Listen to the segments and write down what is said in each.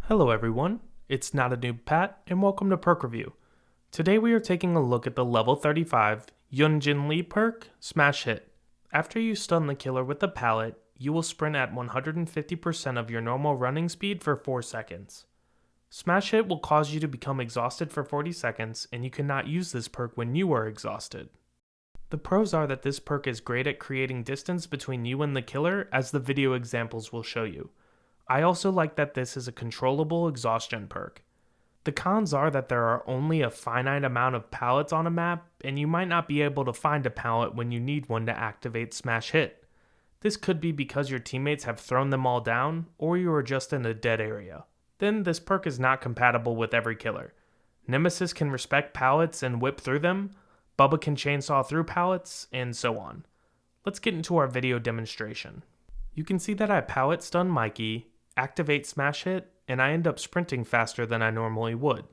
Hello everyone, it's NotaNoobPat and welcome to Perk Review. Today we are taking a look at the level 35 Yun-Jin Lee perk, Smash Hit. After you stun the killer with the pallet, you will sprint at 150% of your normal running speed for 4 seconds. Smash Hit will cause you to become exhausted for 40 seconds and you cannot use this perk when you are exhausted. The pros are that this perk is great at creating distance between you and the killer, as the video examples will show you. I also like that this is a controllable exhaustion perk. The cons are that there are only a finite amount of pallets on a map, and you might not be able to find a pallet when you need one to activate Smash Hit. This could be because your teammates have thrown them all down, or you are just in a dead area. Then this perk is not compatible with every killer. Nemesis can respect pallets and whip through them, Bubba can chainsaw through pallets, and so on. Let's get into our video demonstration. You can see that I pallet stun Mikey, activate Smash Hit, and I end up sprinting faster than I normally would.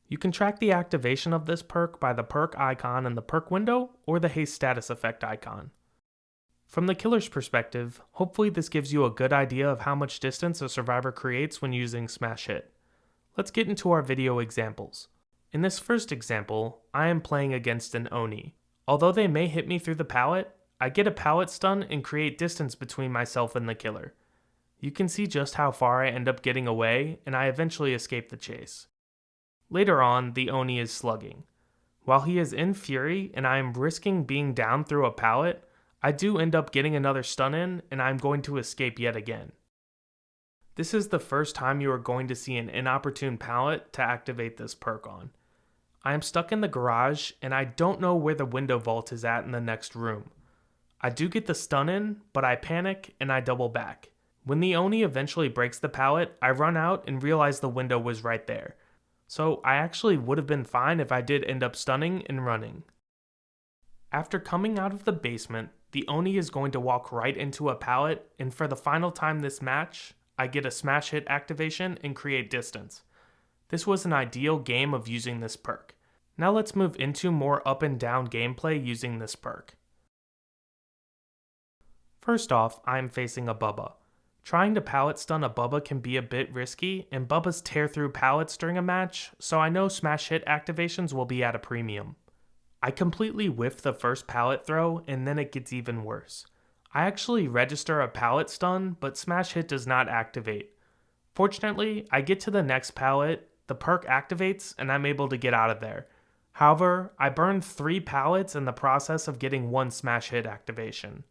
You can track the activation of this perk by the perk icon in the perk window or the haste status effect icon. From the killer's perspective, hopefully this gives you a good idea of how much distance a survivor creates when using Smash Hit. Let's get into our video examples. In this first example, I am playing against an Oni. Although they may hit me through the pallet, I get a pallet stun and create distance between myself and the killer. You can see just how far I end up getting away, and I eventually escape the chase. Later on, the Oni is slugging. While he is in fury and I am risking being down through a pallet, I do end up getting another stun in, and I am going to escape yet again. This is the first time you are going to see an inopportune pallet to activate this perk on. I am stuck in the garage, and I don't know where the window vault is at in the next room. I do get the stun in, but I panic and I double back. When the Oni eventually breaks the pallet, I run out and realize the window was right there. So I actually would have been fine if I did end up stunning and running. After coming out of the basement, the Oni is going to walk right into a pallet, and for the final time this match, I get a Smash Hit activation and create distance. This was an ideal game of using this perk. Now let's move into more up and down gameplay using this perk. First off, I am facing a Bubba. Trying to pallet stun a Bubba can be a bit risky, and Bubbas tear through pallets during a match, so I know Smash Hit activations will be at a premium. I completely whiff the first pallet throw, and then it gets even worse. I actually register a pallet stun, but Smash Hit does not activate. Fortunately, I get to the next pallet, the perk activates, and I'm able to get out of there. However, I burned 3 pallets in the process of getting 1 Smash Hit activation.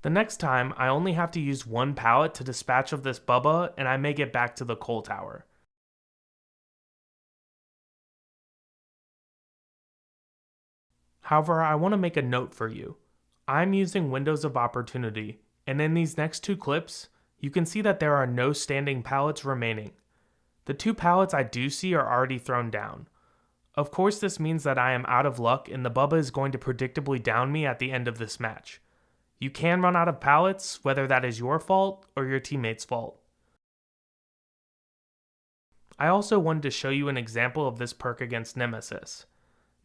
The next time, I only have to use 1 pallet to dispatch of this Bubba, and I may get back to the coal tower. However, I want to make a note for you. I'm using windows of opportunity, and in these next 2 clips, you can see that there are no standing pallets remaining. The 2 pallets I do see are already thrown down. Of course, this means that I am out of luck and the Bubba is going to predictably down me at the end of this match. You can run out of pallets, whether that is your fault or your teammate's fault. I also wanted to show you an example of this perk against Nemesis.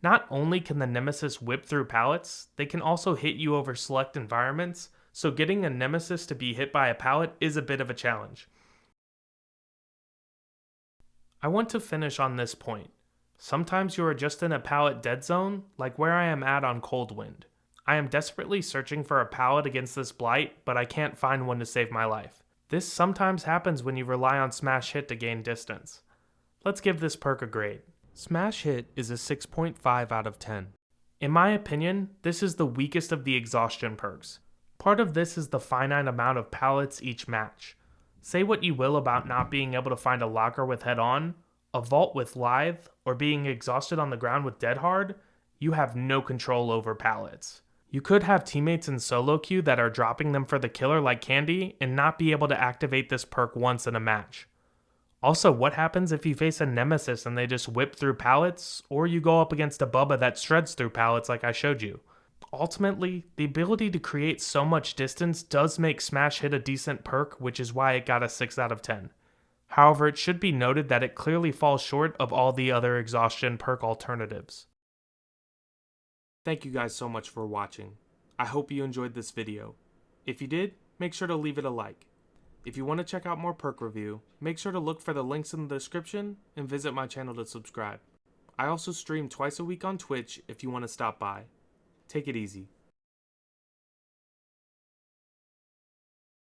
Not only can the Nemesis whip through pallets, they can also hit you over select environments, so getting a Nemesis to be hit by a pallet is a bit of a challenge. I want to finish on this point. Sometimes you are just in a pallet dead zone, like where I am at on Cold Wind. I am desperately searching for a pallet against this blight, but I can't find one to save my life. This sometimes happens when you rely on Smash Hit to gain distance. Let's give this perk a grade. Smash Hit is a 6.5 out of 10. In my opinion, this is the weakest of the exhaustion perks. Part of this is the finite amount of pallets each match. Say what you will about not being able to find a locker with head on, a vault with lithe, or being exhausted on the ground with dead hard, you have no control over pallets. You could have teammates in solo queue that are dropping them for the killer like candy and not be able to activate this perk once in a match. Also, what happens if you face a Nemesis and they just whip through pallets, or you go up against a Bubba that shreds through pallets like I showed you? Ultimately, the ability to create so much distance does make Smash Hit a decent perk, which is why it got a 6 out of 10. However, it should be noted that it clearly falls short of all the other exhaustion perk alternatives. Thank you guys so much for watching. I hope you enjoyed this video. If you did, make sure to leave it a like. If you want to check out more Perk review, make sure to look for the links in the description and visit my channel to subscribe. I also stream twice a week on Twitch if you want to stop by. Take it easy.